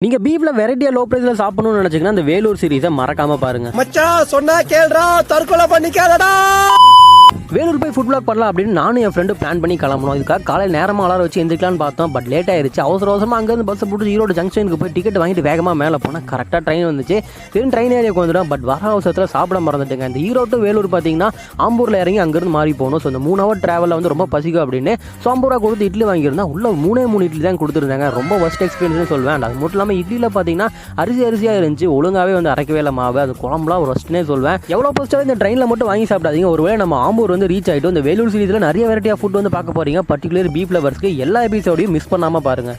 நீங்க பீஃப்ல வெரைட்டியா லோ பிரைஸ்ல சாப்பிடணும்னு நினைச்சீங்கன்னா அந்த வேலூர் சீரிஸை மறக்காம பாருங்க. மச்சான் சொன்னா கேளுடா, தற்கொலை பண்ணிக்காதடா. வேலூர் போய் ஃபுட் பிளாக் பண்ணலாம் அப்படின்னு நானும் என் ஃப்ரெண்டு பிளான் பண்ணி கிளம்பணும். இதுக்காக காலையில் நேரமாக அலாரம் வச்சு எந்திரிக்கலான்னு பார்த்தோம். பட் லேட் ஆயிருச்சு. அவசரமாக அங்கேருந்து பஸ்ஸை போட்டு ஈரோடு ஜங்ஷனுக்கு போய் டிக்கெட் வாங்கிட்டு வேகமாக மேலே போனால் கரெக்டாக ட்ரெயின் வந்துச்சு. திரும்ப ட்ரெயின் ஏரியாவுக்கு வந்துடும். பட் வர அவசரத்தில் சாப்பிட மறந்துட்டுங்க. இந்த ஈரோடு வேலூர் பார்த்தீங்கன்னா ஆம்பூரில் இறங்கி அங்கேருந்து மாறி போகணும். ஸோ இந்த 3 hour ட்ராவலில் வந்து ரொம்ப பசிக்கும் அப்படின்னு சாம்பூரா கொடுத்து இட்லி வாங்கியிருந்தா உள்ள 3 இட்லி தான் கொடுத்துருந்தாங்க. ரொம்ப ஃபர்ஸ்ட் எக்ஸ்பீரியன்ஸ்னு சொல்வேன். அது மட்டும் இல்லாமல் இட்லியில் பார்த்தீங்கன்னா அரிசியாக இருந்துச்சு. ஒழுங்காகவே வந்து அரைக்கவே இல்லை மாவு. அது குழம்புலாம் ஒரு ஃபர்ஸ்ட்னே சொல்வேன். எவ்வளோ ஃபர்ஸ்ட்டாக இந்த ட்ரெயினில் மட்டும் வாங்கி சாப்பிடாதீங்க. ஒருவேளை நம்ம ஆம்பூர் வந்து ரீச் ஆகிட்டு இந்த வேலூர் சீரிஸில் நிறைய வெரைட்டி ஆஃப் ஃபுட் வந்து பார்க்க போறீங்க. பர்டிகுலர் பீஃப் லவர்ஸ்க்கு எல்லா எபிசோடையும் மிஸ் பண்ணாமல் பாருங்க.